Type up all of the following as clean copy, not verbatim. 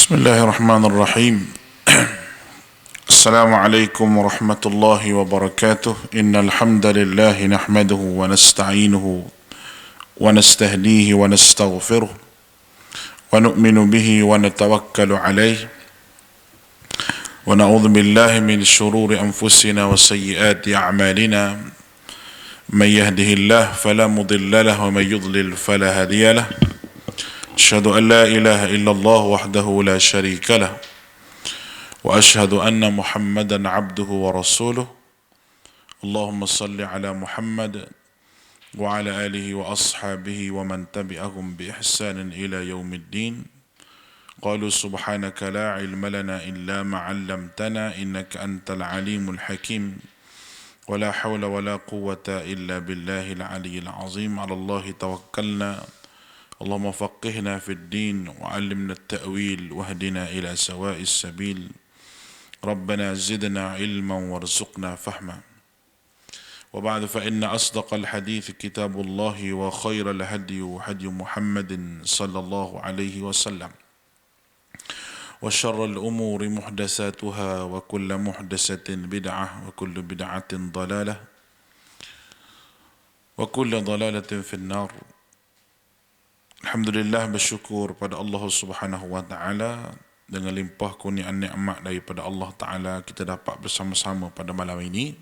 بسم الله الرحمن الرحيم. السلام عليكم ورحمة الله وبركاته. إن الحمد لله نحمده ونستعينه ونستهديه ونستغفره ونؤمن به ونتوكل عليه ونعوذ بالله من شرور أنفسنا وسيئات أعمالنا. من يهده الله فلا مضل له ومن يضلل فلا هادي له. أشهد أن لا إله إلا الله وحده لا شريك له وأشهد أن محمدا عبده ورسوله. اللهم صل على محمد وعلى آله وأصحابه ومن تبعهم بإحسان إلى يوم الدين. قالوا سبحانك لا علم لنا إلا ما علمتنا إنك أنت العليم الحكيم ولا حول ولا قوة إلا بالله العلي العظيم. على الله توكلنا اللهم فقهنا في الدين وعلمنا التأويل واهدنا إلى سواء السبيل. ربنا زدنا علما وارزقنا فهما. وبعد فإن أصدق الحديث كتاب الله وخير الهدي هدي محمد صلى الله عليه وسلم وشر الأمور محدثاتها وكل محدثة بدعة وكل بدعة ضلالة وكل ضلالة في النار. Alhamdulillah, bersyukur pada Allah Subhanahu wa taala, dengan limpah kurniaan nikmat daripada Allah taala kita dapat bersama-sama pada malam ini.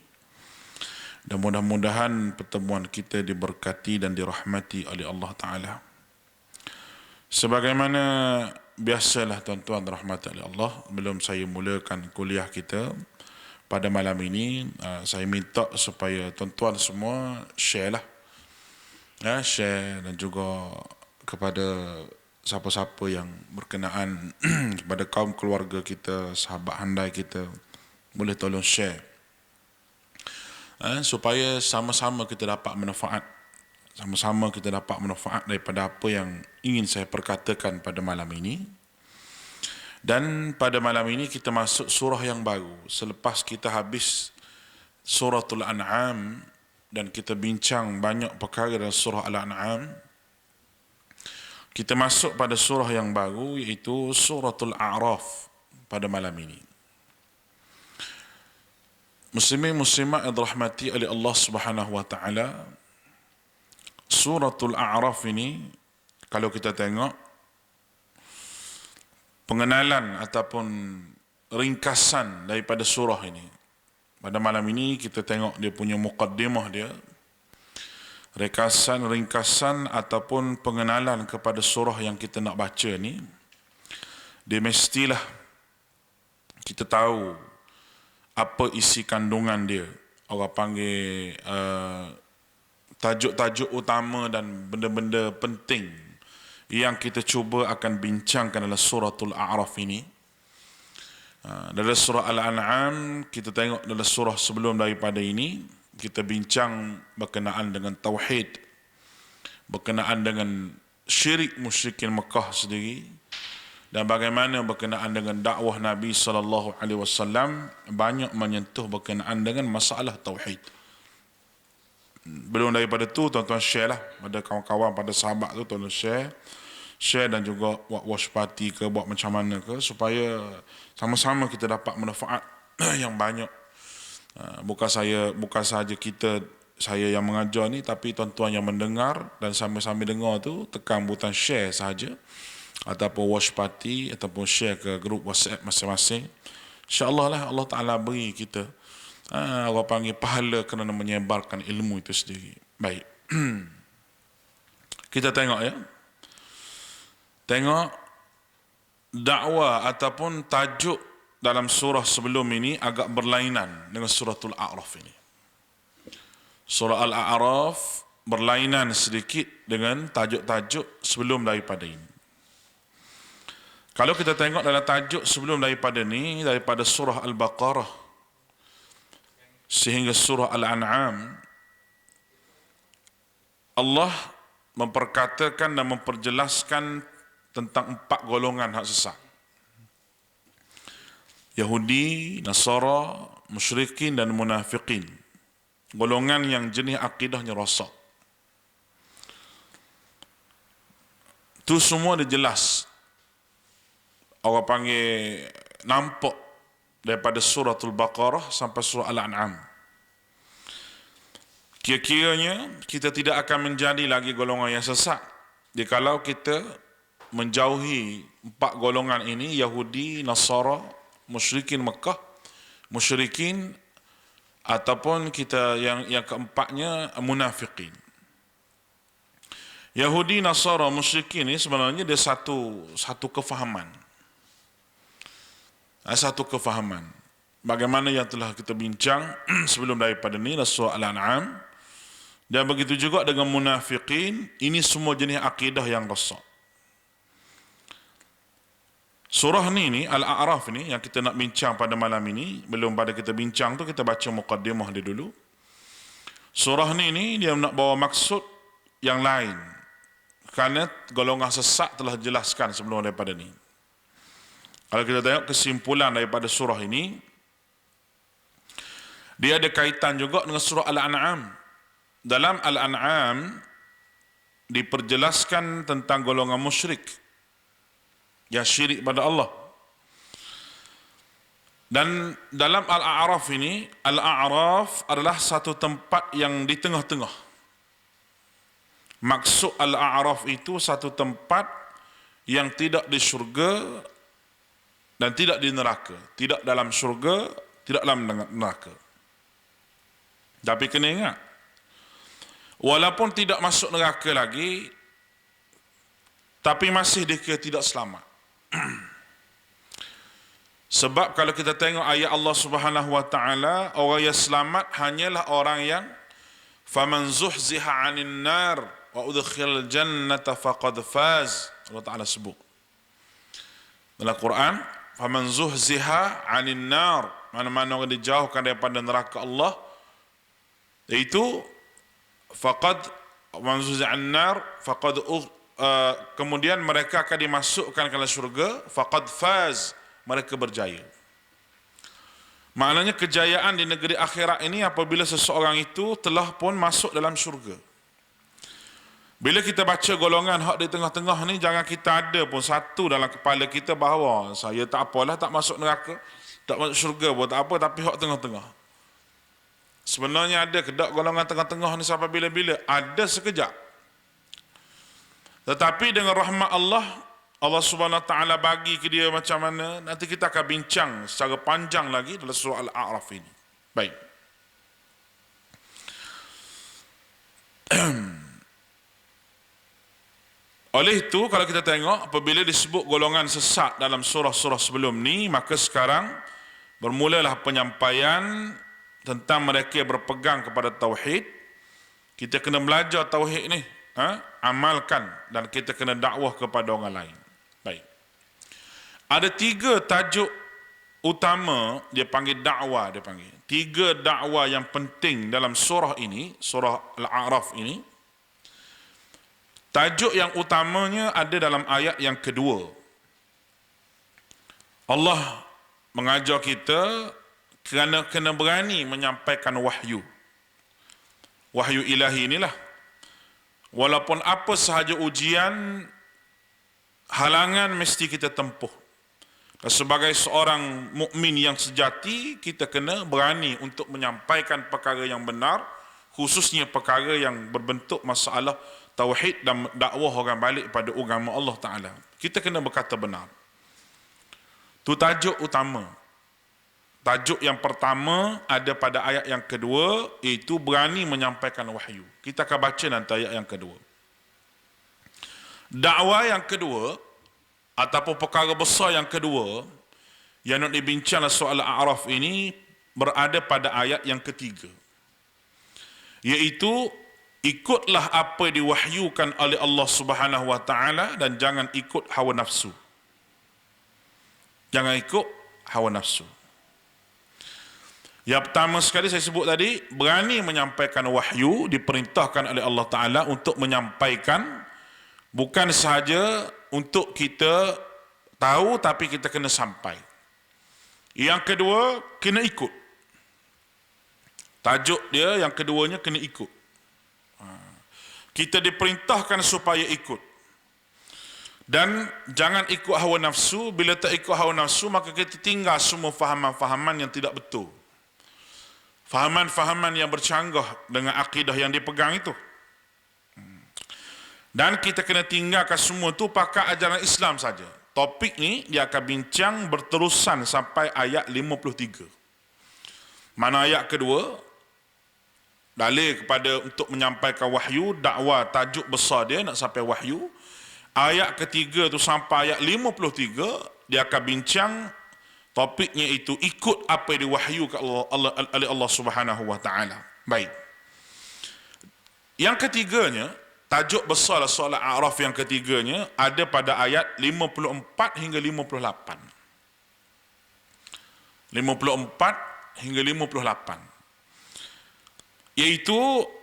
Dan mudah-mudahan pertemuan kita diberkati dan dirahmati oleh Allah taala. Sebagaimana biasalah tuan-tuan rahmati oleh Allah, sebelum saya mulakan kuliah kita pada malam ini, saya minta supaya tuan-tuan semua share lah. Share dan juga kepada siapa-siapa yang berkenaan kepada kaum keluarga kita, sahabat handai kita, boleh tolong share supaya sama-sama kita dapat manfaat, sama-sama kita dapat manfaat daripada apa yang ingin saya perkatakan pada malam ini. Dan pada malam ini kita masuk surah yang baru selepas kita habis suratul An'am dan kita bincang banyak perkara dalam surah Al-An'am. Kita masuk pada surah yang baru, iaitu suratul A'raf pada malam ini. Muslimin muslimat yang dirahmati oleh Allah Subhanahu wa taala, suratul A'raf ini kalau kita tengok pengenalan ataupun ringkasan daripada surah ini. Pada malam ini kita tengok dia punya muqaddimah dia, ringkasan ataupun pengenalan kepada surah yang kita nak baca ni. Dia mestilah kita tahu apa isi kandungan dia. Orang panggil tajuk-tajuk utama dan benda-benda penting yang kita cuba akan bincangkan dalam suratul A'raf ini. Dalam surah Al-An'am, kita tengok dalam surah sebelum daripada ini, kita bincang berkenaan dengan tauhid, berkenaan dengan syirik musyrikin Mekah sendiri, dan bagaimana berkenaan dengan dakwah Nabi SAW banyak menyentuh berkenaan dengan masalah tauhid. Belum daripada tu, tuan-tuan share lah pada kawan-kawan, pada sahabat tu, tuan-tuan share dan juga buat watch party ke, buat macam mana ke, supaya sama-sama kita dapat manfaat yang banyak. Bukan saja saya yang mengajar ni, tapi tuan-tuan yang mendengar, dan sambil-sambil dengar tu tekan butang share saja ataupun watch party ataupun share ke grup WhatsApp masing-masing. InsyaAllah lah Allah Ta'ala beri kita orang panggil pahala kerana menyebarkan ilmu itu sendiri. Baik. Kita tengok ya. Tengok dakwah ataupun tajuk dalam surah sebelum ini agak berlainan dengan suratul A'raf ini. Surah Al-A'raf berlainan sedikit dengan tajuk-tajuk sebelum daripada ini. Kalau kita tengok dalam tajuk sebelum daripada ini, daripada surah Al-Baqarah sehingga surah Al-An'am, Allah memperkatakan dan memperjelaskan tentang 4 golongan hak sesat. Yahudi, Nasara, musyrikin dan munafiqin. Golongan yang jenis akidahnya rosak. Itu semua dijelas orang panggil nampak daripada suratul Baqarah sampai surah Al-An'am. Kira-kiranya kita tidak akan menjadi lagi golongan yang sesat jikalau kita menjauhi 4 golongan ini, Yahudi, Nasara, musyrikin Mekah, musyrikin, ataupun kita yang keempatnya munafiqin. Yahudi, Nasara, musyrikin ini sebenarnya dia satu kefahaman. Satu kefahaman. Bagaimana yang telah kita bincang sebelum daripada ni, surah Al-An'am. Dan begitu juga dengan munafiqin, ini semua jenis akidah yang rosak. Surah ni Al-A'raf ni yang kita nak bincang pada malam ini, belum pada kita bincang tu kita baca muqaddimah dia dulu. Surah ni dia nak bawa maksud yang lain. Kerana golongan sesat telah jelaskan sebelum daripada ni. Kalau kita tengok kesimpulan daripada surah ini, dia ada kaitan juga dengan surah Al-An'am. Dalam Al-An'am diperjelaskan tentang golongan musyrik yang syirik pada Allah. Dan dalam Al-A'raf ini, Al-A'raf adalah satu tempat yang di tengah-tengah. Maksud Al-A'raf itu satu tempat yang tidak di syurga dan tidak di neraka. Tidak dalam syurga, tidak dalam neraka. Tapi kena ingat, walaupun tidak masuk neraka lagi, tapi masih dikira tidak selamat. Sebab kalau kita tengok ayat Allah Subhanahu wa taala, orang yang selamat hanyalah orang yang faman zuhziha 'anil nar wa udkhilal jannata faqad faz. Allah Taala sebut dalam Quran, faman zuhziha 'anil nar, mana-mana orang dijauhkan daripada neraka Allah, iaitu faqad man zuhziha 'anil nar faqad kemudian mereka akan dimasukkan ke dalam syurga, faqad faz, mereka berjaya. Maknanya kejayaan di negeri akhirat ini apabila seseorang itu telah pun masuk dalam syurga. Bila kita baca golongan hak di tengah-tengah ni, jangan kita ada pun satu dalam kepala kita bahawa saya tak apalah, tak masuk neraka, tak masuk syurga pun tak apa, tapi hak tengah-tengah. Sebenarnya ada kedak golongan tengah-tengah ni sampai bila-bila? Ada sekejap. Tetapi dengan rahmat Allah, Allah Subhanahu Wa Taala bagi ke dia macam mana, nanti kita akan bincang secara panjang lagi dalam surah Al-A'raf ini. Baik. Oleh itu, kalau kita tengok apabila disebut golongan sesat dalam surah-surah sebelum ni, maka sekarang bermulalah penyampaian tentang mereka yang berpegang kepada tauhid. Kita kena belajar tauhid ni, amalkan, dan kita kena dakwah kepada orang lain. Baik. Ada 3 tajuk utama, dia panggil dakwah, dia panggil 3 dakwah yang penting dalam surah ini, surah Al-A'raf ini. Tajuk yang utamanya ada dalam ayat yang kedua. Allah mengajar kita kerana kena berani menyampaikan wahyu. Wahyu ilahi inilah. Walaupun apa sahaja ujian, halangan mesti kita tempuh. Dan sebagai seorang mukmin yang sejati, kita kena berani untuk menyampaikan perkara yang benar, khususnya perkara yang berbentuk masalah tauhid dan dakwah orang balik pada agama Allah Ta'ala. Kita kena berkata benar. Itu tajuk utama. Tajuk yang pertama ada pada ayat yang kedua, iaitu berani menyampaikan wahyu. Kita akan baca nanti ayat yang kedua. Dakwah yang kedua, ataupun perkara besar yang kedua yang nak dibincang soal Al-A'raf ini, berada pada ayat yang ketiga, iaitu ikutlah apa diwahyukan oleh Allah Subhanahu Wa Taala dan jangan ikut hawa nafsu. Jangan ikut hawa nafsu. Yang pertama sekali saya sebut tadi, berani menyampaikan wahyu, diperintahkan oleh Allah Ta'ala untuk menyampaikan, bukan sahaja untuk kita tahu, tapi kita kena sampai. Yang kedua, kena ikut. Tajuk dia yang keduanya, kena ikut. Kita diperintahkan supaya ikut. Dan jangan ikut hawa nafsu. Bila tak ikut hawa nafsu, maka kita tinggal semua fahaman-fahaman yang tidak betul, fahaman-fahaman yang bercanggah dengan akidah yang dipegang itu. Dan kita kena tinggalkan semua tu pakai ajaran Islam saja. Topik ni dia akan bincang berterusan sampai ayat 53. Mana ayat kedua, dalil kepada untuk menyampaikan wahyu, dakwah, tajuk besar dia nak sampai wahyu. Ayat ketiga tu sampai ayat 53 dia akan bincang topiknya itu ikut apa yang diwahyukan oleh Allah Subhanahu wa taala. Baik. Yang ketiganya, tajuk besar soal A'raf yang ketiganya ada pada ayat 54 hingga 58. 54 hingga 58. Iaitu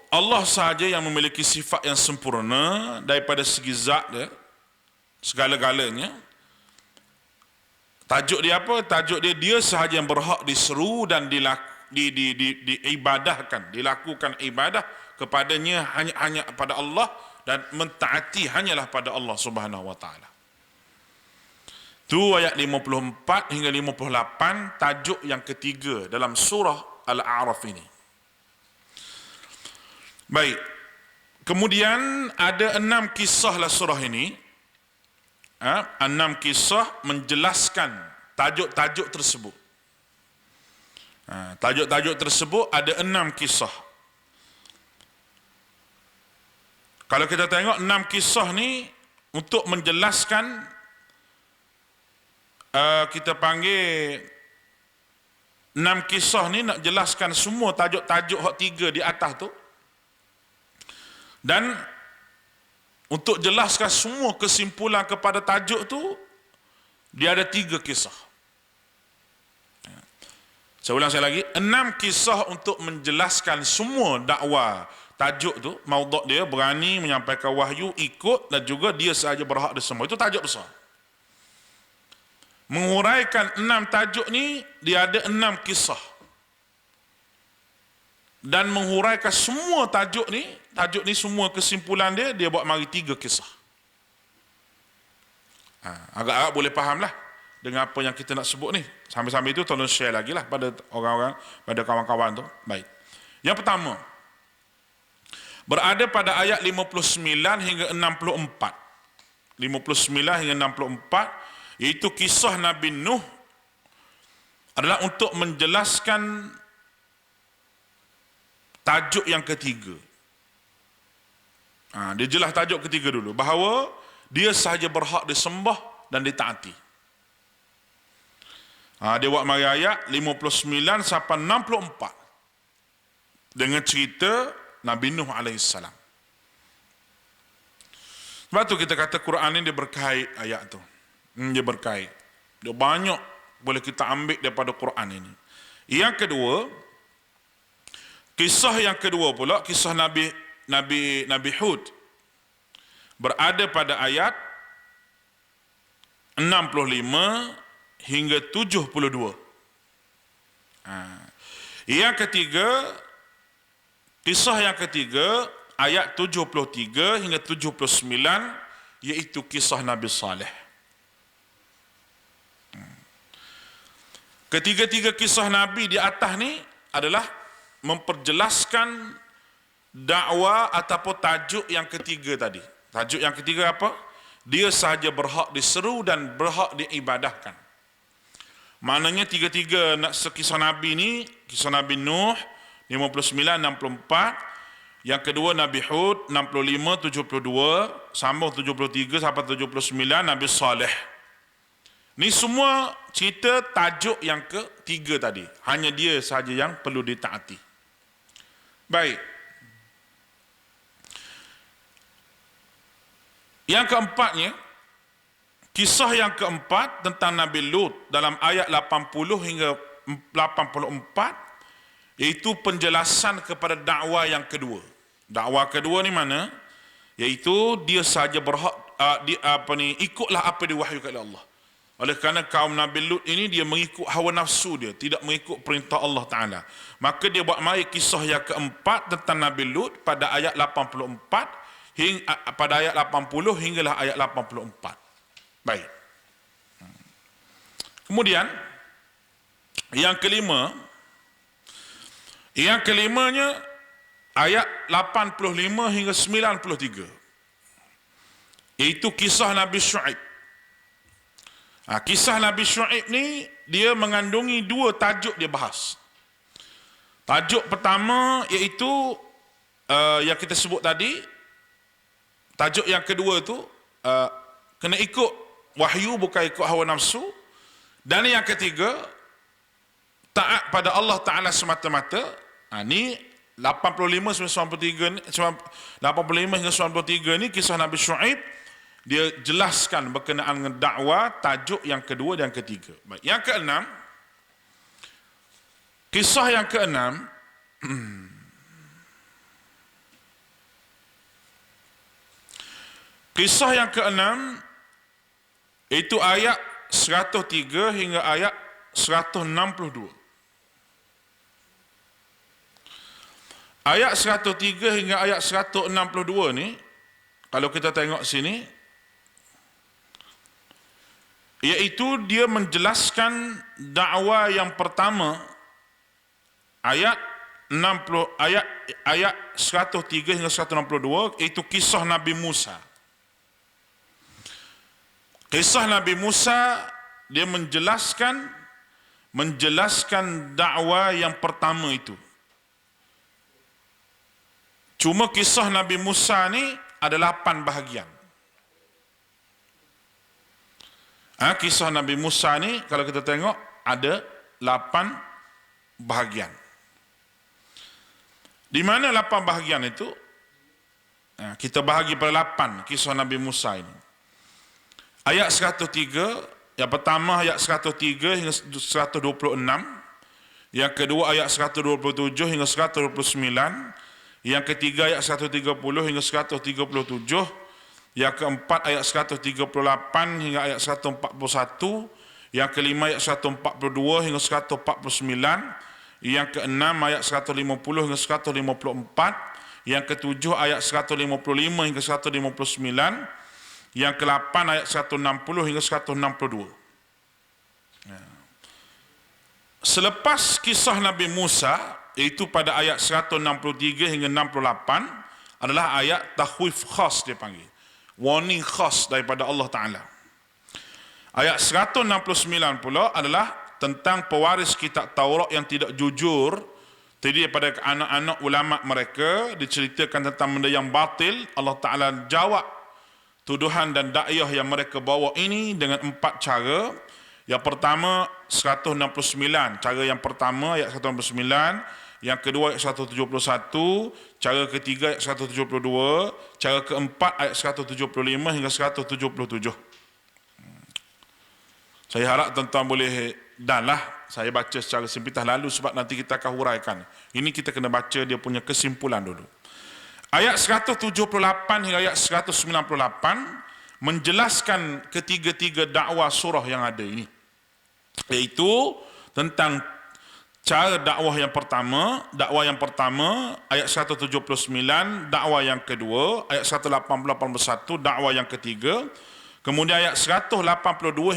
Allah sahaja yang memiliki sifat yang sempurna daripada segi zat dia, segala-galanya. Tajuk dia apa? Tajuk dia sahaja yang berhak diseru dan diibadahkan, dilakukan ibadah kepadanya hanya pada Allah, dan mentaati hanyalah pada Allah Subhanahu wa taala. Tu ayat 54 hingga 58, tajuk yang ketiga dalam surah Al-A'raf ini. Baik. Kemudian ada 6 kisahlah surah ini. 6 kisah menjelaskan tajuk-tajuk tersebut. Tajuk-tajuk tersebut ada 6 kisah. Kalau kita tengok 6 kisah ni untuk menjelaskan, kita panggil 6 kisah ni nak jelaskan semua tajuk-tajuk hak 3 di atas tu. Dan untuk jelaskan semua kesimpulan kepada tajuk tu, dia ada 3 kisah. Saya ulang sekali lagi, 6 kisah untuk menjelaskan semua dakwah tajuk tu, maudhu' dia, berani menyampaikan wahyu, ikut, dan juga dia sahaja berhak di semua. Itu tajuk besar. Menguraikan 6 tajuk ni, dia ada 6 kisah. Dan menghuraikan semua tajuk ni semua kesimpulan dia buat mari 3 kisah. Agak-agak boleh faham lah dengan apa yang kita nak sebut ni. Sambil-sambil itu tolong share lagi lah pada orang-orang, pada kawan-kawan tu. Baik. Yang pertama, berada pada ayat 59 hingga 64. 59 hingga 64, iaitu kisah Nabi Nuh, adalah untuk menjelaskan tajuk yang ketiga. Dia jelas tajuk ketiga dulu, bahawa dia sahaja berhak disembah dan ditaati. Dia buat mari ayat 59 sampai 64 dengan cerita Nabi Nuh alaihissalam. Sebab tu kita kata Quran ni dia berkait ayat tu. Dia berkait. Dia banyak boleh kita ambil daripada Quran ini. Yang kedua, kisah yang kedua pula, kisah Nabi Hud, berada pada ayat 65 hingga 72. Yang ketiga, kisah yang ketiga, ayat 73 hingga 79, iaitu kisah Nabi Saleh. Ketiga-tiga kisah Nabi di atas ni adalah memperjelaskan dakwah ataupun tajuk yang ketiga tadi. Tajuk yang ketiga apa? Dia sahaja berhak diseru dan berhak diibadahkan. Maknanya tiga-tiga kisah Nabi ni, kisah Nabi Nuh 59, 64, yang kedua Nabi Hud 65, 72, sambung 73 sampai 79, Nabi Saleh. Ni semua cerita tajuk yang ketiga tadi. Hanya dia sahaja yang perlu ditaati. Baik. Yang keempatnya, kisah yang keempat tentang Nabi Lut dalam ayat 80 hingga 84, iaitu penjelasan kepada dakwah yang kedua. Dakwah kedua ni mana? Iaitu dia sahaja berhak ikutlah apa diwahyukan oleh Allah. Oleh kerana kaum Nabi Lut ini dia mengikut hawa nafsu dia, tidak mengikut perintah Allah Ta'ala. Maka dia buat mari kisah yang keempat tentang Nabi Lut pada ayat 84 pada ayat 80 hinggalah ayat 84. Baik. Kemudian yang kelimanya ayat 85 hingga 93, iaitu kisah Nabi Syuaib. Kisah Nabi Syuaib ni dia mengandungi dua tajuk dia bahas. Tajuk pertama iaitu yang kita sebut tadi. Tajuk yang kedua tu kena ikut wahyu, bukan ikut hawa nafsu. Dan yang ketiga, taat pada Allah Ta'ala semata-mata. Ni 85 hingga 93 ni kisah Nabi Syuaib. Dia jelaskan berkenaan dengan dakwah, tajuk yang kedua dan yang ketiga. Baik. Yang keenam, kisah yang keenam kisah yang keenam itu ayat 103 hingga ayat 162. Ayat 103 hingga ayat 162 ni, kalau kita tengok sini, iaitu dia menjelaskan dakwah yang pertama, ayat 103 hingga 162, iaitu kisah Nabi Musa. Kisah Nabi Musa, dia menjelaskan dakwah yang pertama itu. Cuma kisah Nabi Musa ni ada 8 bahagian. Kisah Nabi Musa ni kalau kita tengok ada 8 bahagian. Di mana 8 bahagian itu? Kita bahagi pada 8 kisah Nabi Musa ini. Ayat 103, yang pertama ayat 103 hingga 126, yang kedua ayat 127 hingga 129, yang ketiga ayat 130 hingga 137, yang keempat ayat 138 hingga ayat 141, yang kelima ayat 142 hingga 149, yang keenam ayat 150 hingga 154, yang ketujuh ayat 155 hingga 159, yang ke-8 ayat 160 hingga 162. Selepas kisah Nabi Musa, iaitu pada ayat 163 hingga 68, adalah ayat takhwif khas dia panggil, warning khas daripada Allah Ta'ala. Ayat 169 pula adalah tentang pewaris kitab Taurat yang tidak jujur. Jadi daripada anak-anak ulama mereka diceritakan tentang benda yang batil. Allah Ta'ala jawab tuduhan dan dakwah yang mereka bawa ini dengan 4 cara. Yang pertama 169, cara yang pertama ayat 169, yang kedua ayat 171, cara ketiga ayat 172, cara keempat ayat 175 hingga 177. Saya harap tuan-tuan boleh saya baca secara simpitan lalu sebab nanti kita akan huraikan. Ini kita kena baca dia punya kesimpulan dulu. Ayat 178 hingga ayat 198 menjelaskan ketiga-tiga dakwah surah yang ada ini, iaitu tentang cara dakwah yang pertama, ayat 179, dakwah yang kedua, ayat 181, dakwah yang ketiga, kemudian ayat 182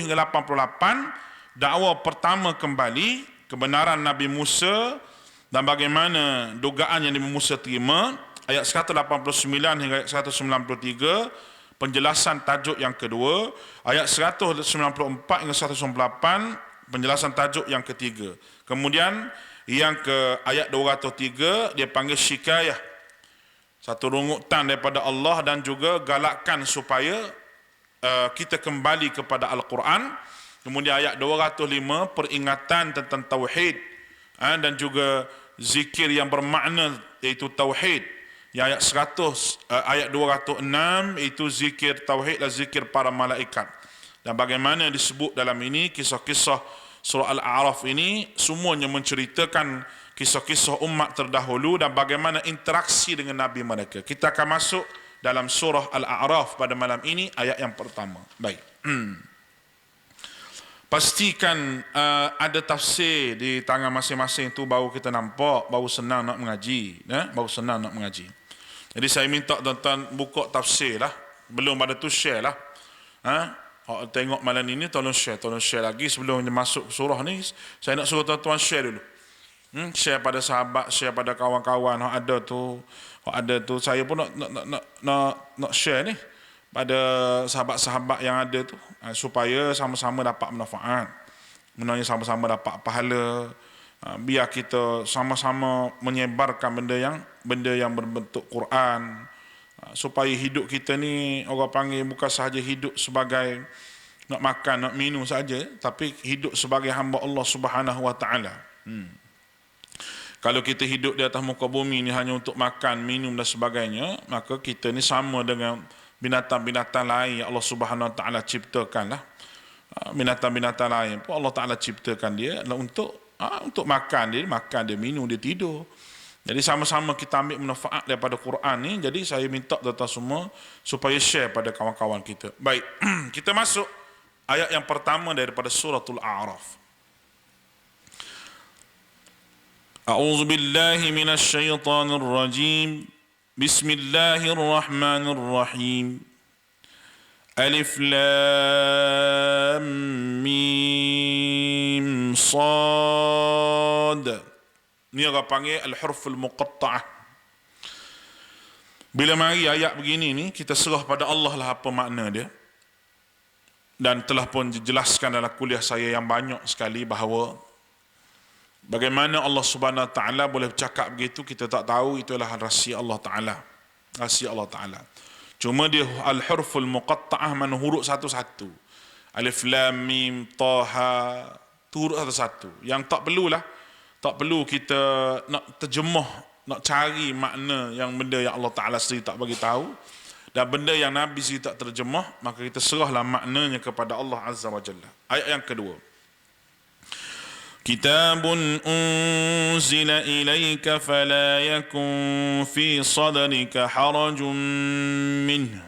hingga 88, dakwah pertama kembali, kebenaran Nabi Musa dan bagaimana dugaan yang Nabi Musa terima, ayat 189 hingga ayat 193, penjelasan tajuk yang kedua, ayat 194 hingga 198, penjelasan tajuk yang ketiga. Kemudian yang ke ayat 203 dia panggil syikayah, satu rungutan daripada Allah dan juga galakkan supaya kita kembali kepada Al-Quran. Kemudian ayat 205 peringatan tentang tauhid dan juga zikir yang bermakna, iaitu tauhid. Yang ayat 206 itu zikir tauhid dan zikir para malaikat. Dan bagaimana disebut dalam ini kisah-kisah surah Al-A'raf ini semuanya menceritakan kisah-kisah umat terdahulu dan bagaimana interaksi dengan nabi mereka. Kita akan masuk dalam surah Al-A'raf pada malam ini, ayat yang pertama. Baik. Pastikan ada tafsir di tangan masing-masing tu, baru kita nampak, baru senang nak mengaji, baru senang nak mengaji. Jadi saya minta tuan-tuan buka tafsir lah, belum ada tu share lah. tengok malam ini tolong share lagi sebelum masuk surah ni. Saya nak suruh tuan-tuan share dulu. Share pada sahabat, share pada kawan-kawan hok ada tu. Saya pun nak share ni pada sahabat-sahabat yang ada tu, supaya sama-sama dapat manfaat. Menanya sama-sama dapat pahala. Biar kita sama-sama menyebarkan benda yang berbentuk Quran, supaya hidup kita ni orang panggil bukan sahaja hidup sebagai nak makan nak minum saja, tapi hidup sebagai hamba Allah Subhanahu Wa Taala. Kalau kita hidup di atas muka bumi ni hanya untuk makan, minum dan sebagainya, maka kita ni sama dengan binatang-binatang lain yang Allah Subhanahu Wa Taala ciptakan lah. Binatang-binatang lain pun Allah Taala ciptakan dia untuk makan dia, minum dia, tidur. Jadi sama-sama kita ambil manfaat daripada Quran ni. Jadi saya minta tuan-tuan semua supaya share pada kawan-kawan kita. Baik, kita masuk ayat yang pertama daripada suratul A'raf. A'udzu billahi minasy syaithanir rajim. Bismillahirrahmanirrahim. Alif lam mim sad. Ni orang panggil al-huruful muqatta'ah. Bila mari ayat begini ni, kita serah pada Allah lah apa makna dia. Dan telah pun dijelaskan dalam kuliah saya yang banyak sekali bahawa bagaimana Allah Subhanahu Wa Taala boleh bercakap begitu, kita tak tahu. Itulah rahsia Allah Taala. Rahsia Allah Taala. Cuma dia al-huruful muqatta'ah, mana huruf satu-satu. Alif lam mim taha, tu huruf satu-satu. Yang tak perlu kita nak terjemah, nak cari makna yang benda yang Allah Ta'ala sendiri tak bagi tahu, dan benda yang Nabi sendiri tak terjemah, maka kita serahlah maknanya kepada Allah Azza wa Jalla. Ayat yang kedua. Kitabun unzila ilaika fala yakun fi sadrika harajun minhu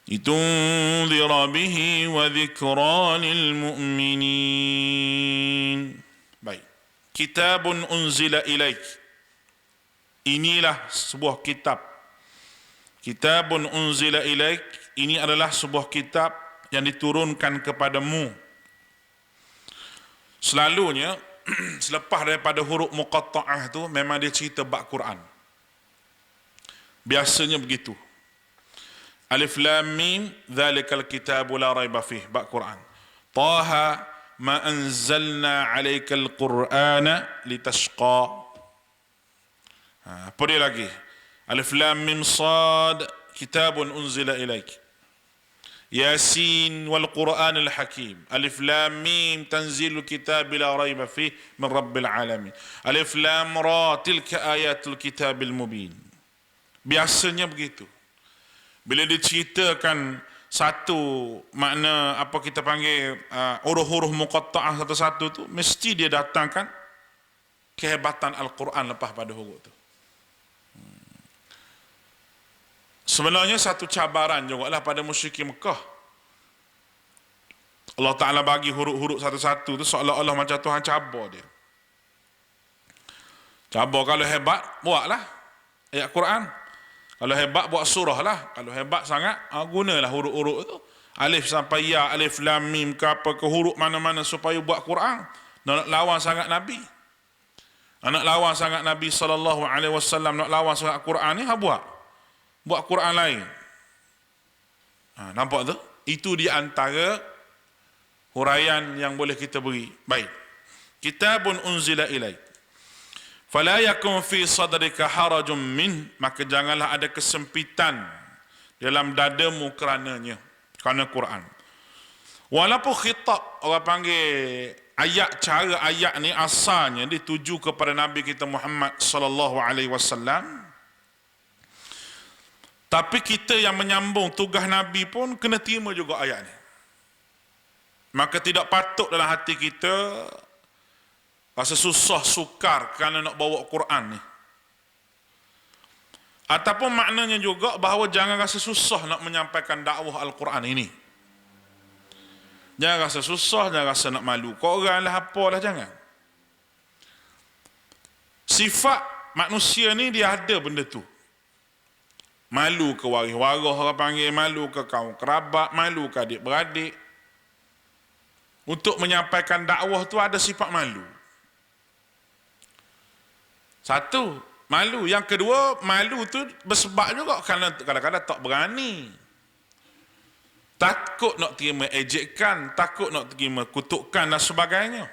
litunzira bihi wa dhikra lil mu'minin. Baik, kitabun unzila ilaik, inilah sebuah kitab. Kitabun unzila ilaik, ini adalah sebuah kitab yang diturunkan kepadamu. Selalunya selepas daripada huruf muqatta'ah tu memang dia cerita bab Quran. Biasanya begitu. Alif lam mim dzalikal kitabu la raiba fih, bab Quran. Taha ma anzalna 'alaikal qur'ana litashqa. Apa dia lagi? Alif lam mim sad kitabun unzila ilaik. Yasin wal Qur'anil Hakim. Alif lam mim tanzilul kitab la raiba fih min rabbil alamin. Alif lam ra tilka ayatul kitabil mubin. Biasanya begitu. Bila diceritakan satu makna, apa kita panggil huruf-huruf muqatta'ah satu-satu tu, mesti dia datangkan kehebatan Al-Quran lepas pada huruf tu. Sebenarnya satu cabaran juga lah pada musyrikin Mekah. Allah Ta'ala bagi huruf-huruf satu-satu tu seolah-olah macam Tuhan cabar dia. Cabar, kalau hebat buatlah ayat Quran, kalau hebat buat surah lah, kalau hebat sangat gunalah huruf-huruf tu, alif sampai ya, alif lam mim ke apa ke, huruf mana-mana supaya buat Quran. Nak lawan sangat Nabi, nak lawan sangat Nabi SAW, nak lawan sangat Quran ni, buat Quran lain. Nampak tu? Itu di antara huraian yang boleh kita beri. Baik, kitabun unzila ilaik fala yakun fi sadrika harajun min, maka janganlah ada kesempitan dalam dadamu kerana Quran. Walaupun khitab, orang panggil ayat, cara ayat ni asalnya dituju kepada Nabi kita Muhammad sallallahu alaihi wasallam, tapi kita yang menyambung tugas Nabi pun kena terima juga ayat ni. Maka tidak patut dalam hati kita rasa susah sukar kerana nak bawa Quran ni. Ataupun maknanya juga bahawa jangan rasa susah nak menyampaikan dakwah Al-Quran ini. Jangan rasa susah, jangan rasa nak malu kau orang lah, apalah, jangan. Sifat manusia ni dia ada benda tu. Malu ke waris-waris orang panggil, malu ke kaum kerabat, malu ke adik-beradik. Untuk menyampaikan dakwah tu ada sifat malu. Satu, malu. Yang kedua, malu tu bersebab juga kerana kadang-kadang tak berani. Takut nak terima ejekan, takut nak terima kutukan dan sebagainya.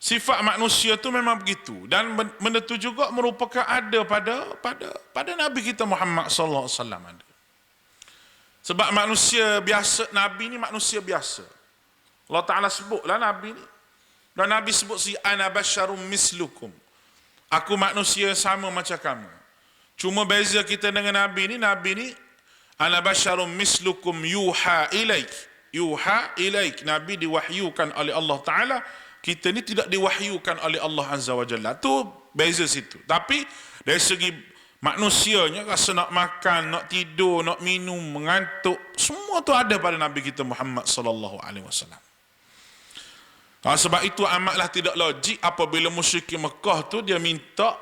Sifat manusia tu memang begitu, dan benda tu juga merupakan ada pada Nabi kita Muhammad sallallahu alaihi wasallam ada. Sebab manusia biasa, Nabi ni manusia biasa. Allah Taala sebutlah Nabi ni. Dan Nabi sebut si ana basyarum mislukum. Aku manusia sama macam kamu. Cuma beza kita dengan Nabi ni ana basyarum mislukum yuha ilaik. Yuha ilaik. Nabi diwahyukan oleh Allah Taala. Kita ni tidak diwahyukan oleh Allah Azza wa Jalla. Tu beza situ. Tapi dari segi manusianya, rasa nak makan, nak tidur, nak minum, mengantuk, semua tu ada pada Nabi kita Muhammad sallallahu alaihi wasallam. Sebab itu amatlah tidak logik apabila musyrik Mekah tu dia minta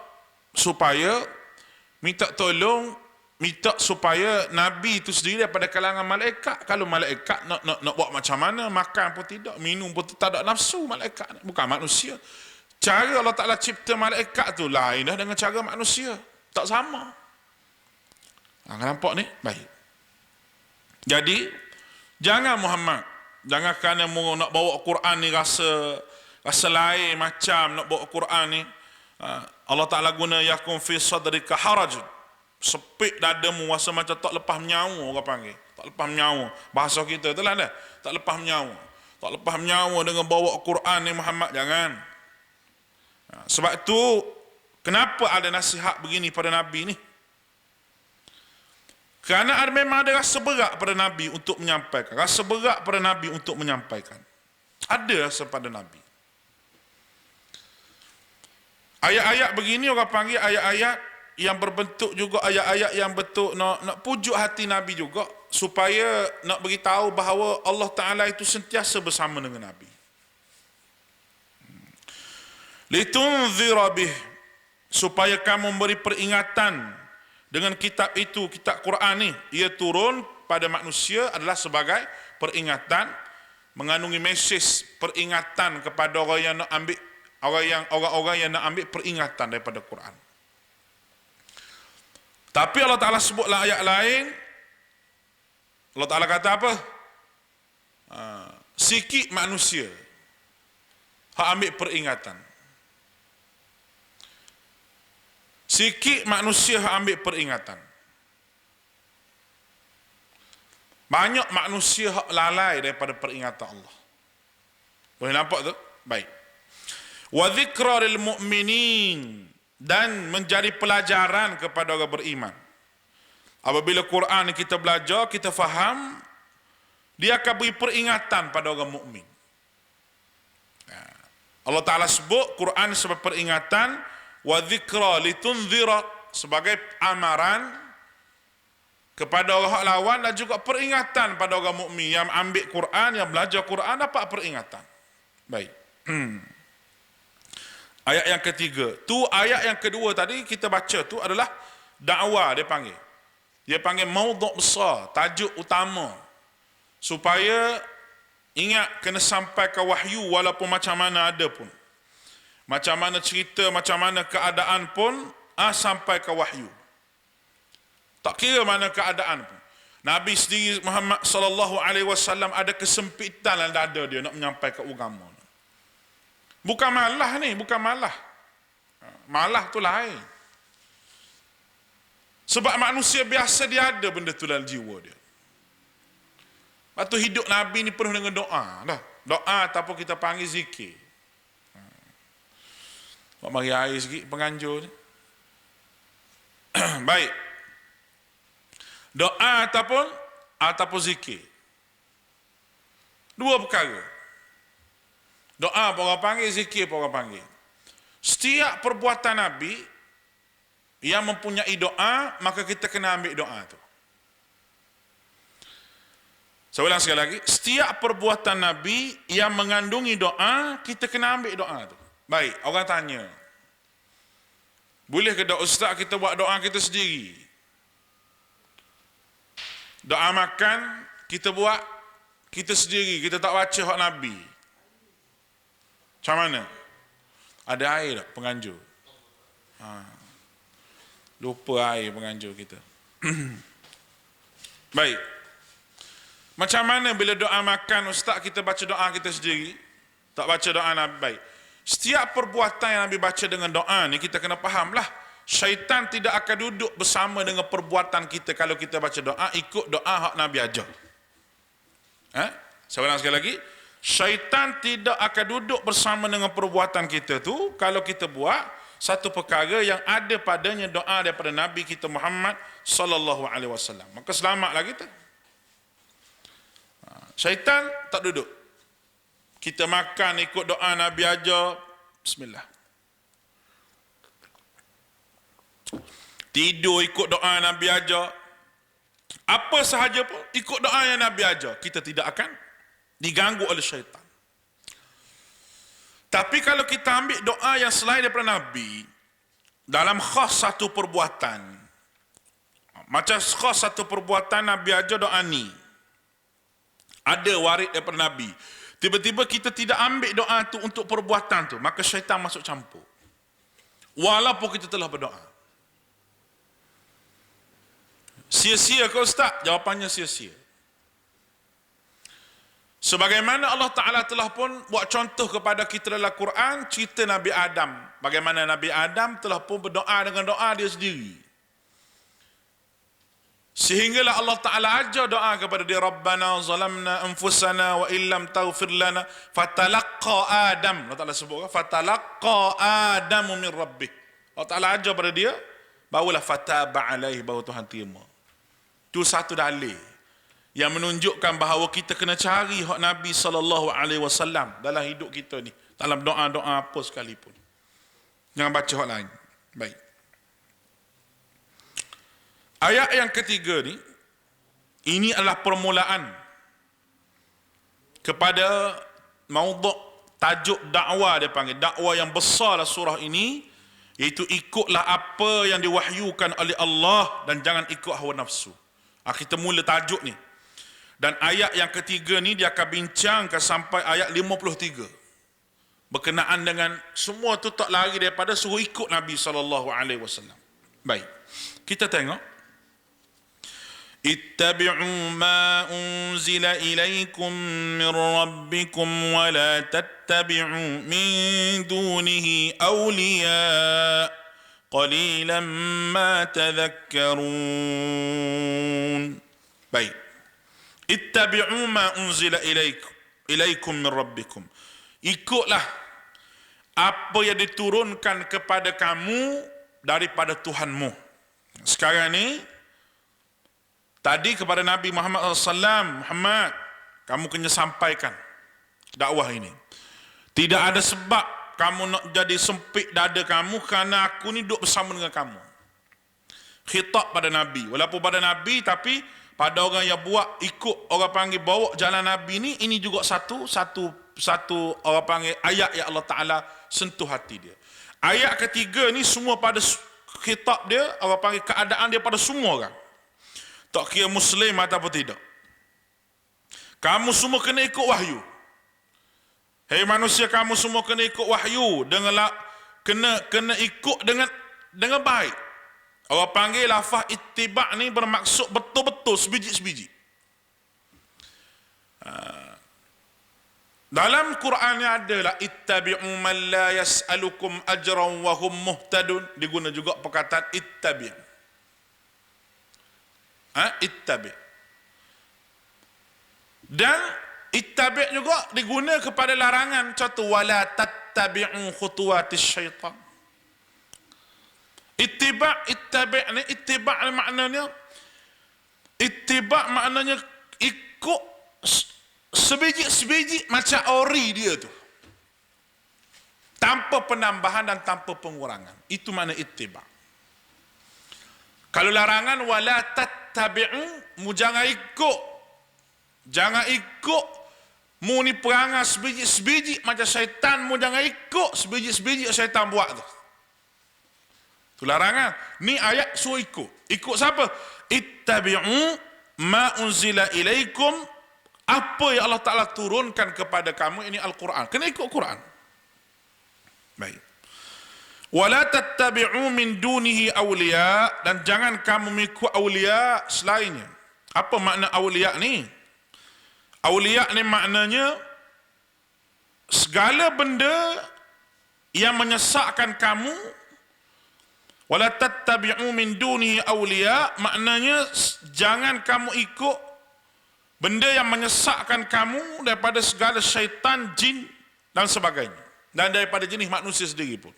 tolong, minta supaya Nabi itu sendiri daripada kalangan malaikat. Kalau malaikat nak buat macam mana, makan pun tidak, minum pun tak ada nafsu malaikat, bukan manusia. Cara Allah Ta'ala cipta malaikat tu lain dah dengan cara manusia, tak sama. Nampak ni? Baik. Jadi jangan Muhammad, jangan kerana nak bawa Quran ni rasa lain macam nak bawa Quran ni. Allah Ta'ala guna yakum fi sadrika haraj, sepik dadamu rasa macam tak lepas menyawa, orang panggil tak lepas menyawa, bahasa kita tu lah dah, tak lepas menyawa dengan bawa Quran ni Muhammad, jangan. Sebab tu kenapa ada nasihat begini pada Nabi ni? Kerana memang ada rasa berat pada Nabi untuk menyampaikan, ada rasa pada Nabi. Ayat-ayat begini orang panggil ayat-ayat yang berbentuk juga ayat-ayat yang betul nak pujuk hati Nabi juga, supaya nak beritahu bahawa Allah Ta'ala itu sentiasa bersama dengan Nabi. Litunzira bih, supaya kamu memberi peringatan dengan kitab itu, kitab Quran ni. Ia turun pada manusia adalah sebagai peringatan, mengandungi mesej peringatan kepada orang yang nak ambil, orang-orang yang nak ambil peringatan daripada Quran. Tapi Allah Ta'ala sebutlah ayat lain, Allah Ta'ala kata apa? Sikit manusia hak ambil peringatan. Sikit manusia hak ambil peringatan. Banyak manusia hak lalai daripada peringatan Allah. Boleh nampak tu? Baik. Wa dzikra lil mu'minin, dan menjadi pelajaran kepada orang beriman. Apabila Quran kita belajar, kita faham, dia akan beri peringatan pada orang mukmin. Allah Ta'ala sebut Quran sebagai peringatan, wa dzikra litunzira sebagai amaran kepada orang lawan, dan juga peringatan pada orang mukmin yang ambil Quran, yang belajar Quran, dapat peringatan. Baik. Ayat yang ketiga tu, ayat yang kedua tadi kita baca tu adalah dakwah, dia panggil maudhu' besar, tajuk utama, supaya ingat kena sampai ke wahyu, walaupun macam mana ada pun, macam mana cerita, macam mana keadaan pun, sampai ke wahyu, tak kira mana keadaan pun. Nabi sendiri Muhammad sallallahu alaihi wasallam ada kesempitan dalam dada dia nak menyampaikan agama. Bukan malah ni, bukan malah. Malah tu lain. Sebab manusia biasa dia ada benda tu dalam jiwa dia. Lepas tu hidup Nabi ni penuh dengan doa. Doa ataupun kita panggil zikir. Buat mari air sikit penganjur ni. Baik. Doa ataupun zikir. Dua perkara. Doa pun orang panggil, zikir pun orang panggil. Setiap perbuatan Nabi yang mempunyai doa, maka kita kena ambil doa tu. Saya ulang sekali lagi, setiap perbuatan Nabi yang mengandungi doa, kita kena ambil doa tu. Baik, orang tanya, boleh ke ustaz kita buat doa kita sendiri? Doa makan kita buat kita sendiri, kita tak baca hak Nabi. Macam mana? Ada air tak penganjur? Lupa air penganjur kita. Baik. Macam mana bila doa makan ustaz kita baca doa kita sendiri, tak baca doa Nabi? Baik. Setiap perbuatan yang Nabi baca dengan doa ni kita kena fahamlah, syaitan tidak akan duduk bersama dengan perbuatan kita kalau kita baca doa ikut doa hak Nabi ajar. Saya ulang sekali lagi, syaitan tidak akan duduk bersama dengan perbuatan kita tu kalau kita buat satu perkara yang ada padanya doa daripada Nabi kita Muhammad sallallahu alaihi wasallam. Maka selamatlah kita. Syaitan tak duduk. Kita makan ikut doa Nabi ajar, bismillah. Tidur ikut doa Nabi ajar, apa sahaja pun ikut doa yang Nabi ajar, kita tidak akan diganggu oleh syaitan. Tapi kalau kita ambil doa yang selain daripada Nabi dalam khas satu perbuatan, macam khas satu perbuatan Nabi ajar doa ni, ada waris daripada Nabi, tiba-tiba kita tidak ambil doa tu untuk perbuatan tu, maka syaitan masuk campur walaupun kita telah berdoa. Sia-sia ke ustaz? Jawapannya sia-sia. Sebagaimana Allah Ta'ala telah pun buat contoh kepada kita dalam Quran, cerita Nabi Adam, bagaimana Nabi Adam telah pun berdoa dengan doa dia sendiri, sehinggalah Allah Ta'ala ajar doa kepada dia, Rabbana zalamna anfusana wa illam taghfir lana fatalaqqa Adam. Allah Ta'ala sebut fatalaqqa Adamu min rabbih. Allah Ta'ala ajar pada dia, barulah fataba alaihi, baru Tuhan terima. Itu satu dalil yang menunjukkan bahawa kita kena cari hak Nabi SAW dalam hidup kita ni, dalam doa-doa apa sekalipun. Jangan baca hak lain. Baik. Ayat yang ketiga ni, ini adalah permulaan kepada maudhu' tajuk dakwah, dia panggil dakwah yang besar lah surah ini, iaitu ikutlah apa yang diwahyukan oleh Allah dan jangan ikut hawa nafsu. Kita mula tajuk ni. Dan ayat yang ketiga ni dia akan bincangkan sampai ayat 53. Berkenaan dengan semua tu tak lari daripada suruh ikut Nabi SAW. Baik. Kita tengok. Ittabi'u ma unzila ilaikum min rabbikum wa la tattabi'u min dunihi awliya qalilan ma tadhakkarun. Baik. Ittabi'u ma unzila ilaikum min rabbikum. Ikutlah apa yang diturunkan kepada kamu daripada Tuhanmu. Sekarang ni, tadi kepada Nabi Muhammad SAW, Muhammad, kamu kena sampaikan dakwah ini. Tidak ada sebab kamu nak jadi sempit dada kamu kerana aku ni duduk bersama dengan kamu. Khitab pada Nabi. Walaupun pada Nabi, tapi pada orang yang buat ikut, orang panggil bawa jalan Nabi ni, ini juga satu orang panggil ayat yang Allah Ta'ala sentuh hati dia. Ayat ketiga ni semua pada khitab dia, orang panggil keadaan dia pada semua orang, tak kira Muslim ataupun tidak. Kamu semua kena ikut wahyu. Hei manusia, kamu semua kena ikut wahyu, kena ikut dengan baik. Orang panggil lafaz ittiba' ni bermaksud betul-betul sebiji-sebiji. Dalam Quran ni adalah ittabi'u man la yas'alukum ajran wa hum muhtadun, diguna juga perkataan ittabi'. Ittabi'. Dan ittabi' juga diguna kepada larangan contoh wala tattabi'u khutuwatis syaitan. Ittiba' ni maknanya ikut sebiji-sebiji macam ori dia tu, tanpa penambahan dan tanpa pengurangan. Itu makna ittiba'. Kalau larangan wala tattabi'u, mu jangan ikut mu ni perangai sebiji-sebiji macam syaitan, mu jangan ikut sebiji-sebiji syaitan buat tu. Itu larangan. Ni ayat suruh ikut. Ikut siapa? Ittabi'u ma unzila ilaikum, apa yang Allah Ta'ala turunkan kepada kamu, ini Al-Quran. Kena ikut Quran. Baik. Wala tattabi'u min dunihi awliya, dan jangan kamu mengikut awliya selainnya. Apa makna awliya ni? Awliya ni maknanya segala benda yang menyesatkan kamu. Wala tattabi'u min dunihi awliya maknanya jangan kamu ikut benda yang menyesatkan kamu daripada segala syaitan, jin dan sebagainya, dan daripada jenis manusia sendiri pun,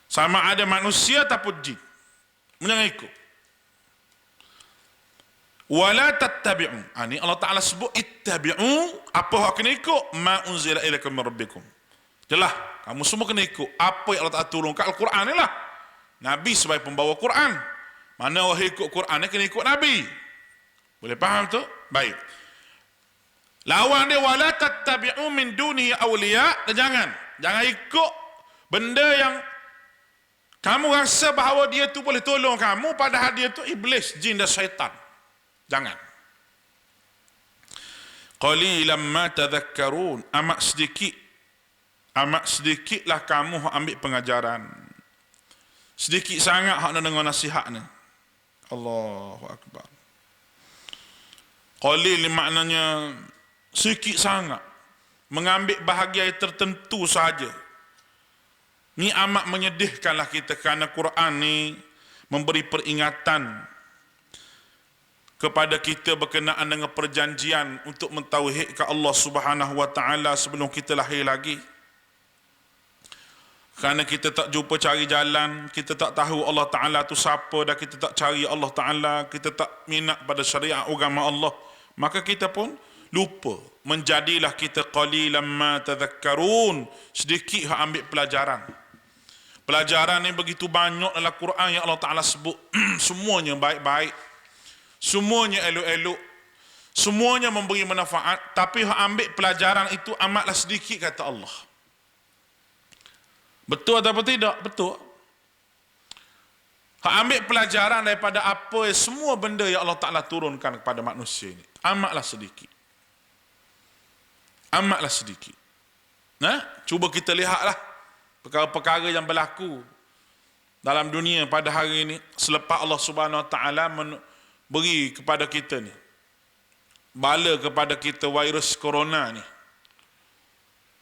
sama ada manusia ataupun jin, jangan ikut. Wala tattabi'u, ini Allah Ta'ala sebut ittabi'u, apa yang kena ikut? Ma unzila ilaikum min rabbikum. Jelas, kamu semua kena ikut apa yang Allah Ta'ala turunkan. Al-Quran ni lah, Nabi sebagai pembawa Quran, mana orang ikut Quran ni kena ikut Nabi. Boleh faham tu? Baik. Lawan dia, wala tattabi'u min dunihi awliya, dan jangan ikut benda yang kamu rasa bahawa dia tu boleh tolong kamu, padahal dia tu iblis, jin dan syaitan. Jangan. Qalilan ma tadhakkarun, amat sedikitlah kamu ambil pengajaran. Sedikit sangat hak nak dengar nasihat ni. Allahu Akbar. Qalil maknanya sedikit sangat, mengambil bahagian tertentu saja. Ni amat menyedihkanlah kita, kerana Quran ni memberi peringatan kepada kita berkenaan dengan perjanjian untuk mentauhidkan Allah Subhanahu wa taala sebelum kita lahir lagi. Kerana kita tak jumpa cari jalan, kita tak tahu Allah Ta'ala tu siapa, dan kita tak cari Allah Ta'ala, kita tak minat pada syariat agama Allah, maka kita pun lupa. Menjadilah kita qalilan ma tadhakkarun, sedikit hak ambil pelajaran. Pelajaran ni begitu banyak dalam Quran yang Allah Ta'ala sebut. Semuanya baik-baik, semuanya elok-elok, semuanya memberi manfaat, tapi hak ambil pelajaran itu amatlah sedikit, kata Allah. Betul atau tidak? Betul. Hak ambil pelajaran daripada apa semua benda yang Allah Ta'ala turunkan kepada manusia ini, amatlah sedikit. Amatlah sedikit. Cuba kita lihatlah perkara-perkara yang berlaku dalam dunia pada hari ini selepas Allah Subhanahu Wa Ta'ala beri kepada kita ni, bala kepada kita virus corona ni.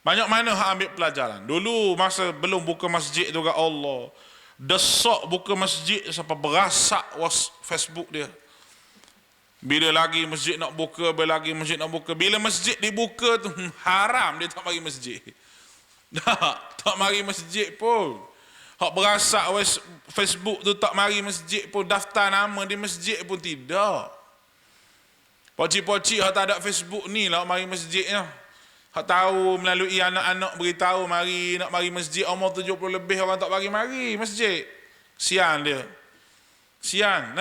Banyak mana hak ambil pelajaran. Dulu masa belum buka masjid tu, kat Allah, desak buka masjid sampai berasak Facebook dia. Bila lagi masjid nak buka, bila lagi masjid nak buka. Bila masjid dibuka tu haram, dia tak mari masjid. Tak mari masjid pun. Hak berasak Facebook tu tak mari masjid pun, daftar nama di masjid pun tidak. Pocik-pocik hak tak ada Facebook ni lah mari masjidnya. Hak tahu melalui anak-anak beritahu nak mari masjid, umur 70 lebih orang tak mari masjid. Sian dia. Sian,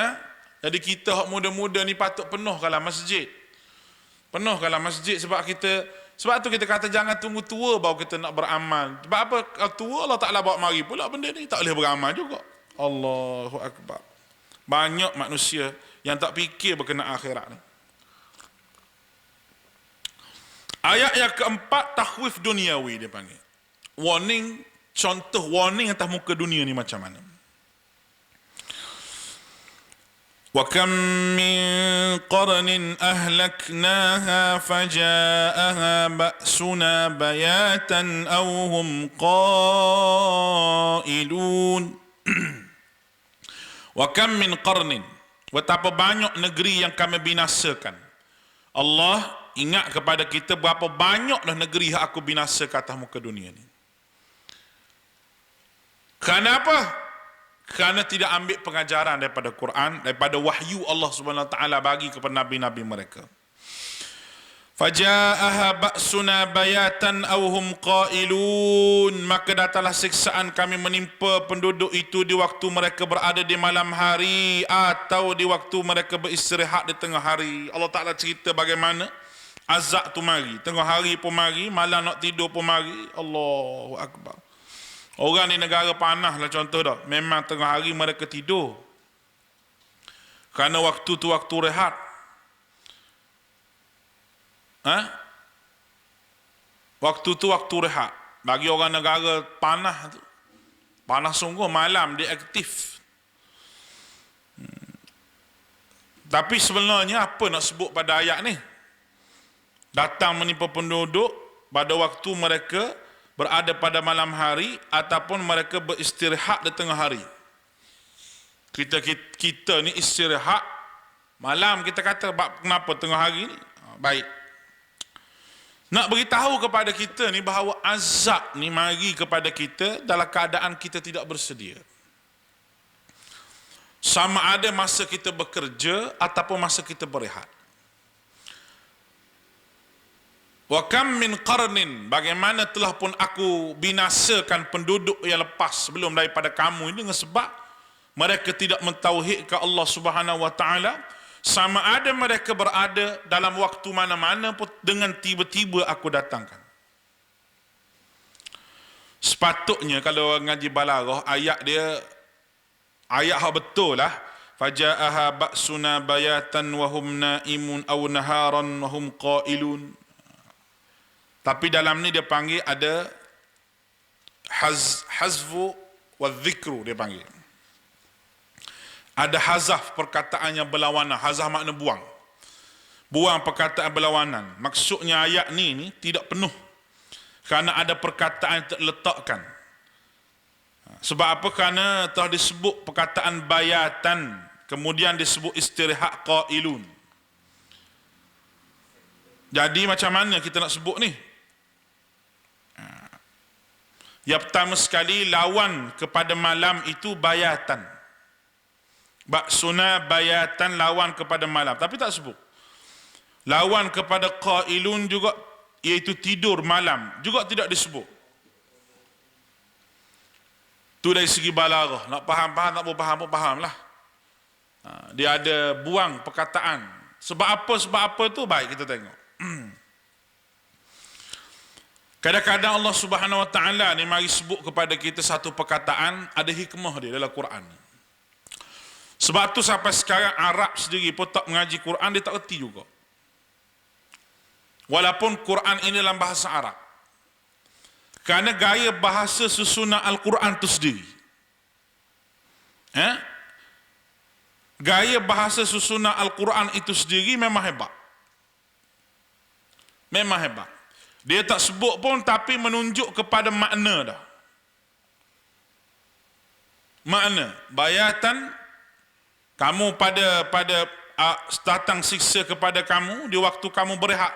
Jadi kita hak muda-muda ni patut penuhkanlah masjid. Penuhkanlah masjid, sebab tu kita kata jangan tunggu tua baru kita nak beramal. Sebab apa? Kalau tua Allah Ta'ala bawa mari pula benda ni, tak boleh beramal juga. Allahu Akbar. Banyak manusia yang tak fikir berkenaan akhirat ni. Ayat yang keempat, takhwif duniawi dia panggil. Warning, contoh warning atas muka dunia ni macam mana. Wa kam min qarnin ahlaknaha faja'aha ba'suna bayatan aw hum qailun. Wa kam min qarnin, betapa banyak negeri yang kami binasakan. Allah ingat kepada kita berapa banyaklah negeri yang aku binasa ke atas muka dunia ni. Kerana apa? Kerana tidak ambil pengajaran daripada Quran, daripada wahyu Allah Subhanahu Wa Taala bagi kepada nabi-nabi mereka. Faja'aha ba'suna bayatan aw hum qailun, maka datanglah siksaan kami menimpa penduduk itu di waktu mereka berada di malam hari atau di waktu mereka beristirahat di tengah hari. Allah Ta'ala cerita bagaimana azab tu mari, tengah hari pun mari, malam nak tidur pun mari. Allahu Akbar. Orang di negara panah lah contoh dah, memang tengah hari mereka tidur. Kerana waktu tu waktu rehat. Waktu tu waktu rehat. Bagi orang negara panas tu, panas sungguh, malam dia aktif. Tapi sebenarnya apa nak sebut pada ayat ni? Datang menimpa penduduk pada waktu mereka berada pada malam hari ataupun mereka beristirahat di tengah hari. Kita ni istirahat malam, kita kata kenapa tengah hari ni? Baik. Nak beritahu kepada kita ni bahawa azab ni mari kepada kita dalam keadaan kita tidak bersedia. Sama ada masa kita bekerja ataupun masa kita berehat. Wa kam min qarnin, bagaimana telah pun aku binasakan penduduk yang lepas sebelum daripada kamu ini dengan sebab mereka tidak mentauhidkan Allah Subhanahu wa taala. Sama ada mereka berada dalam waktu mana-mana pun dengan tiba-tiba aku datangkan. Sepatutnya kalau ngaji balaghah, ayat dia ayat hak betul lah. Faja'aha ba'suna bayatan wa hum naimun aw naharan wa hum qailun. Tapi dalam ni dia panggil ada hazfu wa dhikru, dia panggil. Ada hazaf perkataan yang berlawanan. Hazaf makna buang. Buang perkataan berlawanan. Maksudnya ayat ni tidak penuh. Kerana ada perkataan yang terletakkan. Sebab apa? Kerana telah disebut perkataan bayatan. Kemudian disebut istirahat qailun. Jadi macam mana kita nak sebut ni? Yang pertama sekali, lawan kepada malam itu bayatan. Ba'suna bayatan, lawan kepada malam. Tapi tak sebut. Lawan kepada qailun juga, iaitu tidur malam, juga tidak disebut. Tu dari segi balaghah. Nak faham-faham, tak boleh faham pun faham lah. Dia ada buang perkataan. Sebab apa tu? Baik, kita tengok. Kadang-kadang Allah Subhanahu wa taala ni mari sebut kepada kita satu perkataan, ada hikmah dia dalam Quran. Sebab tu sampai sekarang Arab sendiri pun tak mengaji Quran, dia tak erti juga. Walaupun Quran ini dalam bahasa Arab. Kerana gaya bahasa susunan Al-Quran tu sendiri. Gaya bahasa susunan Al-Quran itu sendiri memang hebat. Memang hebat. Dia tak sebut pun tapi menunjuk kepada makna dah. Makna bayatan, kamu pada datang siksa kepada kamu di waktu kamu berehat.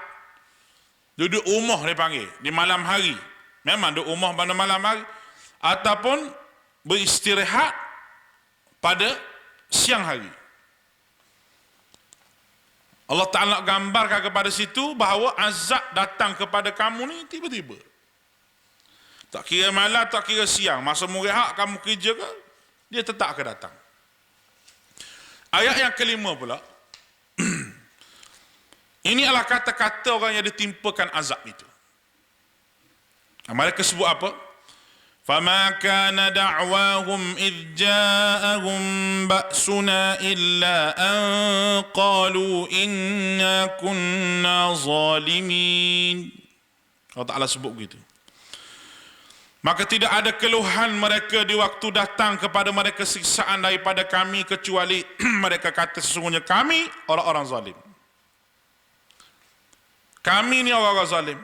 Duduk rumah dia panggil di malam hari. Memang duduk rumah pada malam hari, ataupun beristirahat pada siang hari. Allah Ta'ala gambarkan kepada situ bahawa azab datang kepada kamu ni tiba-tiba. Tak kira malam, tak kira siang. Masa rehat kamu kerja ke, dia tetap akan datang. Ayat yang kelima pula. Ini adalah kata-kata orang yang ditimpakan azab itu. Mereka sebut apa? فَمَا كَانَ دَعْوَاهُمْ إِذْ جَاءَهُمْ بَأْسُنَا إِلَّا أَنْ قَالُوا إِنَّا كُنَّا ظَالِمِينَ. Allah Ta'ala sebut begitu. Maka tidak ada keluhan mereka di waktu datang kepada mereka siksaan daripada kami, kecuali mereka kata sesungguhnya kami orang-orang zalim. Kami ni orang-orang zalim.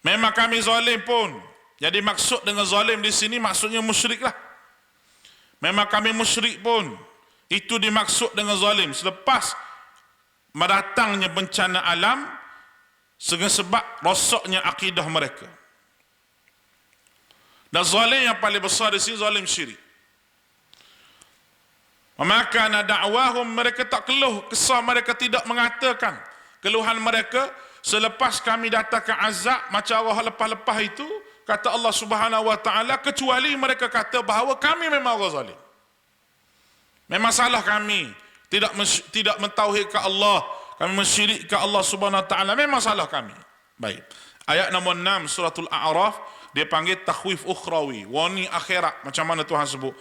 Memang kami zalim pun. Jadi maksud dengan zalim di sini maksudnya musyrik lah. Memang kami musyrik pun. Itu dimaksud dengan zalim. Selepas mendatangnya bencana alam, sebab rosaknya akidah mereka. Dan zalim yang paling besar di sini zalim syirik. Maka da'wahum, mereka tak keluh kesah, mereka tidak mengatakan keluhan mereka selepas kami datangkan azab macam orang lepas-lepas itu, kata Allah Subhanahu wa taala, kecuali mereka kata bahawa kami memang orang zalim. Memang salah kami, tidak mentauhidkan Allah, kami mensyirikkan Allah Subhanahu wa taala, memang salah kami. Baik. Ayat nombor 6 suratul A'raf, dia panggil takhwif ukhrawi, warning akhirat. Macam mana Tuhan sebut?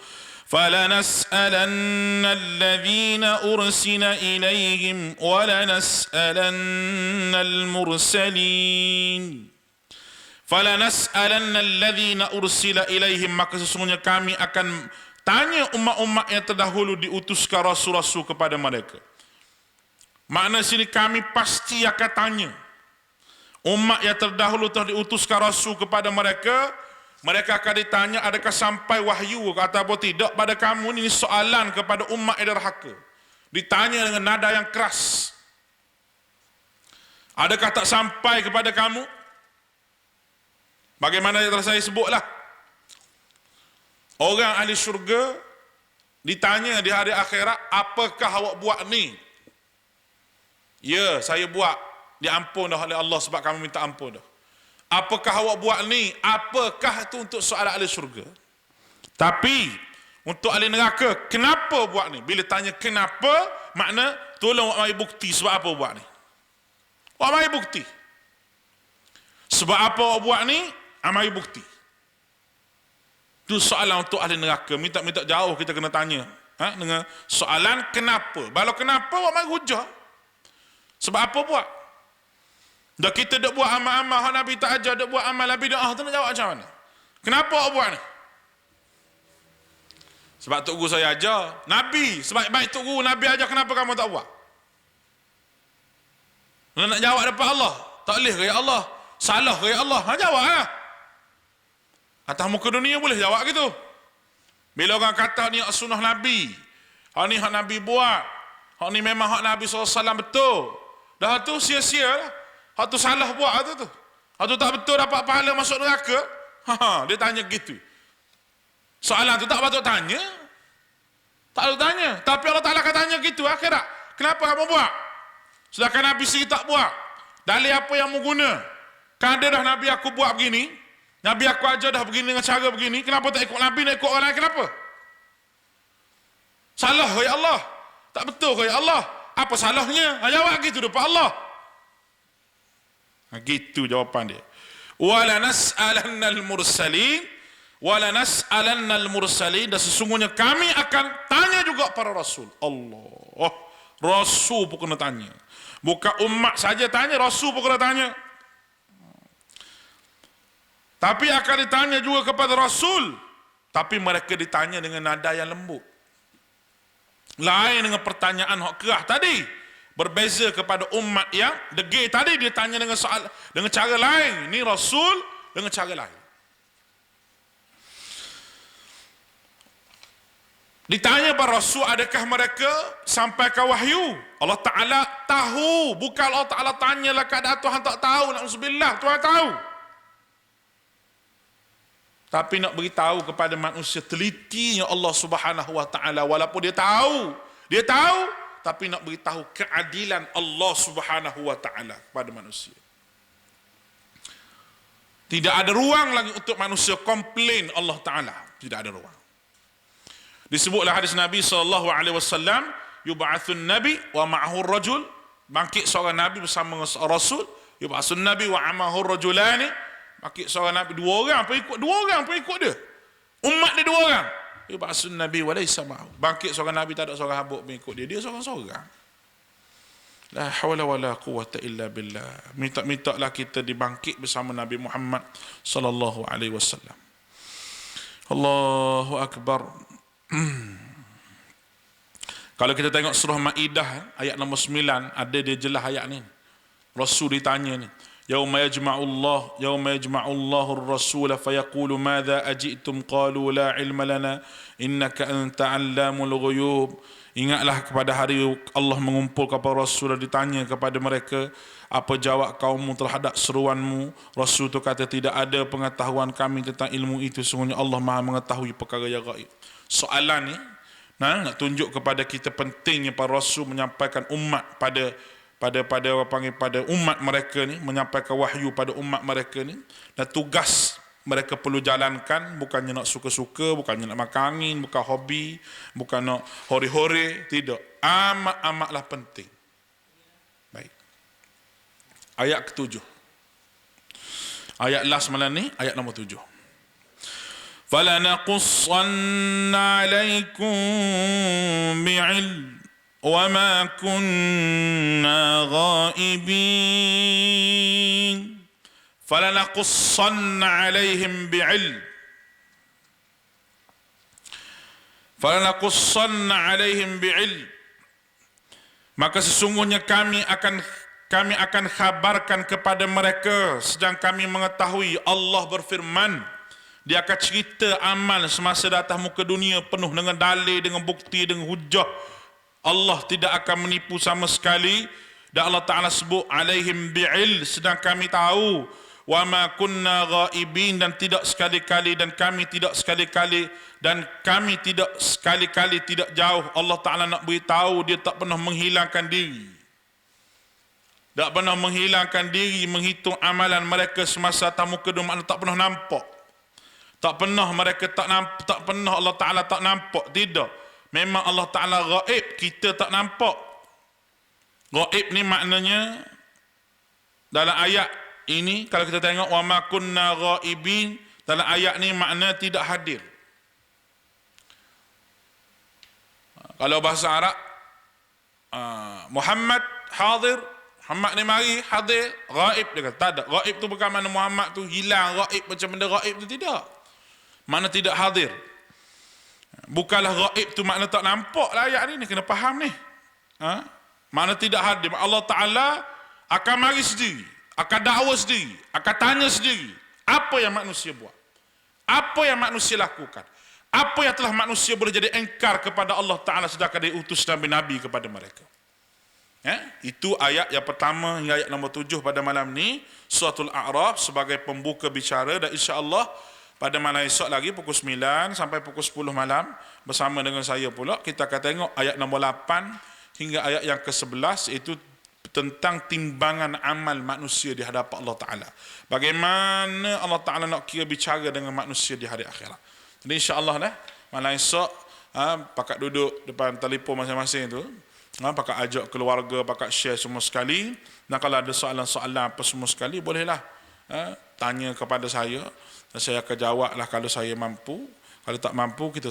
فلنسألن الذين أرسل إليهم ولنسألن المرسلين فلنسألن الذين أرسل إليهم, maka sesungguhnya kami akan tanya umat-umat yang terdahulu diutuskan rasul-rasul kepada mereka. Makna sini kami pasti akan tanya umat yang terdahulu telah diutuskan rasul kepada mereka. Mereka akan ditanya adakah sampai wahyu ataupun tidak pada kamu. Ini soalan kepada umat yang derhaka, ditanya dengan nada yang keras. Adakah tak sampai kepada kamu? Bagaimana yang telah saya sebutlah, orang ahli syurga ditanya di hari akhirat, apakah awak buat ni? Ya, saya buat, diampun dah oleh Allah sebab kamu minta ampun dah. Apakah awak buat ni? Apakah itu untuk soalan ahli syurga. Tapi untuk ahli neraka, kenapa buat ni? Bila tanya kenapa, makna tolong awak mari bukti sebab apa buat ni. Awak mari bukti sebab apa awak buat ni, mari bukti. Itu soalan untuk ahli neraka. Minta jauh kita kena tanya dengan soalan kenapa. Kalau kenapa, awak mari hujah sebab apa buat. Dah kita dak buat amal-amal hak Nabi tak ajar, dak buat amal bidah, tu nak jawab macam mana? Kenapa awak buat ni? Sebab tok guru saya ajar. Nabi, sebaik-baik tok guru Nabi ajar, kenapa kamu tak buat? Nak jawab depan Allah, tak boleh ke ya Allah? Salah ke ya Allah? Jawablah. Atas muka dunia boleh jawab gitu. Bila orang kata ni sunnah Nabi, hak ni hak Nabi buat, hak ni memang hak Nabi SAW betul, dah tu sia-sia lah. Hak tu salah buat tu. Hak tu tak betul dapat pahala masuk neraka. Dia tanya gitu. Soalan tu tak patut tanya. Tak patut tanya. Tapi Allah Ta'ala akan tanya gitu akhirat. Kenapa kamu buat? Sedangkan Nabi sendiri tak buat. Dalil apa yang mu guna? Kan ada dah Nabi aku buat begini, Nabi aku ajar dah begini dengan cara begini, kenapa tak ikut Nabi, nak ikut orang lain, kenapa? Salah ya Allah. Tak betul ya Allah. Apa salahnya? Jawab gitu depan Allah. Gitu jawapan dia. Wala nas'alannal mursalin, wala nas'alannal mursalin, dan sesungguhnya kami akan tanya juga para rasul. Allah, rasul pun kena tanya. Bukan umat saja tanya, rasul pun kena tanya. Tapi akan ditanya juga kepada rasul, tapi mereka ditanya dengan nada yang lembut, lain dengan pertanyaan hak kerah tadi. Berbeza kepada umat yang degil tadi, dia tanya dengan soal dengan cara lain. Ini rasul dengan cara lain. Ditanya para rasul, adakah mereka sampai ke wahyu? Allah Ta'ala tahu. Bukan Allah Ta'ala tanyalah keadaan Tuhan tak tahu. Na'udzubillah, Tuhan tahu. Tapi nak beritahu kepada manusia, telitinya Allah Subhanahu Wa Ta'ala. Walaupun dia tahu, tapi nak beritahu keadilan Allah Subhanahu Wa Ta'ala kepada manusia. Tidak ada ruang lagi untuk manusia komplain Allah Ta'ala. Tidak ada ruang. Disebutlah hadis Nabi SAW, yub'atsun nabi wa ma'ahu rajul, bangkit seorang Nabi bersama Rasul. Yub'atsun nabi wa ma'ahu rajulani, bangkit seorang Nabi, dua orang pengikut dia. Umat dia dua orang. Yub'atsun nabi wa laysa ma'ahu, bangkit seorang Nabi, tak ada seorang habuk mengikut dia seorang-seorang. La hawla wa la quwwata illa billah. Minta-mintalah kita dibangkit bersama Nabi Muhammad sallallahu alaihi wasallam. Allahu akbar. Kalau kita tengok surah Maidah ayat nombor 9, ada dia jelas ayat ni. Rasul ditanya ni, yauma yajma'ullahu ar-rasul fayaqulu madza aji'tum qalu la ilma lana innaka anta 'allamul ghuyub. Ingatlah kepada hari Allah mengumpulkan para rasul dan ditanya kepada mereka, apa jawab kaummu terhadap seruanmu? Rasul itu kata, tidak ada pengetahuan kami tentang ilmu itu, sungguhnya Allah Maha mengetahui perkara yang gaib. Soalan ni nak tunjuk kepada kita pentingnya para rasul menyampaikan umat pada umat mereka ni, menyampaikan wahyu pada umat mereka ni, dan tugas mereka perlu jalankan, bukannya nak suka-suka, bukannya nak makan angin, bukan hobi, bukan nak hore-hore, tidak, amat-amatlah penting. Baik, ayat ke-7, ayat last malam ni, ayat nombor 7. فلنقصن عليكم بعلم وما كنا غائبين فلنقصن عليهم بعلم فلنقصن عليهم بعلم maka sesungguhnya kami akan khabarkan kepada mereka sedang kami mengetahui. Allah berfirman, dia akan cerita amal semasa datang muka dunia penuh dengan dalil, dengan bukti, dengan hujah. Allah tidak akan menipu sama sekali. Dan Allah Ta'ala sebut alaihim bi'il, sedang kami tahu. Wa ma kunna ghaibin, dan tidak sekali-kali, dan kami tidak sekali-kali tidak jauh. Allah Ta'ala nak beritahu dia tak pernah menghilangkan diri, tak pernah menghilangkan diri, menghitung amalan mereka semasa tamu kedua, makna tak pernah nampak. Tak pernah mereka tak pernah Allah Ta'ala tak nampak, tidak. Memang Allah Ta'ala ghaib, kita tak nampak. Ghaib ni maknanya dalam ayat ini, kalau kita tengok wa ma kunna ghaibin, dalam ayat ni makna tidak hadir. Kalau bahasa Arab, Muhammad hadir, Muhammad ni mari hadir. Ghaib dia kata tak ada. Ghaib tu bukan mana Muhammad tu hilang, ghaib macam benda ghaib tu, tidak. Mana tidak hadir. Bukanlah ghaib tu makna tak nampak lah ayat ni kena faham ni. Mana tidak hadir, Allah Ta'ala akan mari sendiri, akan dakwa sendiri, akan tanya sendiri apa yang manusia buat, apa yang manusia lakukan, apa yang telah manusia boleh jadi engkar kepada Allah Ta'ala sedangkan dia utus Nabi-Nabi kepada mereka. Itu ayat yang pertama hingga ayat nombor 7 pada malam ni, Suratul A'raf, sebagai pembuka bicara. Dan insya-Allah pada malam esok lagi pukul 9 sampai pukul 10 malam bersama dengan saya pula, kita akan tengok ayat nombor 8 hingga ayat yang ke-11, itu tentang timbangan amal manusia di hadapan Allah Ta'ala. Bagaimana Allah Ta'ala nak kira bicara dengan manusia di hari akhirat. Jadi insya-Allah malam esok pakat duduk depan telefon masing-masing tu, pakat ajak keluarga, pakat share semua sekali. Dan kalau ada soalan-soalan apa semua sekali, bolehlah tanya kepada saya, dan saya akan jawab lah kalau saya mampu. Kalau tak mampu, kita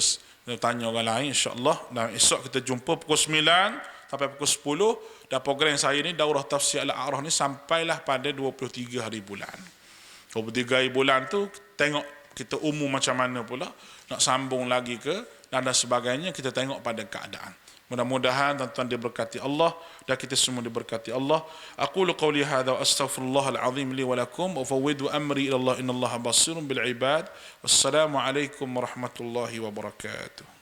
tanya orang lain, insya-Allah. Dan esok kita jumpa pukul 9 sampai pukul 10. Dan program saya ni, Daurah Tafsir Al-A'raf ni, sampailah pada 23 hari bulan. 23 hari bulan tu, tengok kita umum macam mana pula, nak sambung lagi ke, dan sebagainya, kita tengok pada keadaan. Mudah-mudahan tuan-tuan diberkati Allah dan kita semua diberkati Allah. Aqulu qawli hadza wa astaghfirullahal azim li wa lakum wa fawwidu amri ila Allah innallaha basirun bil ibad. Wassalamu alaikum warahmatullahi wabarakatuh.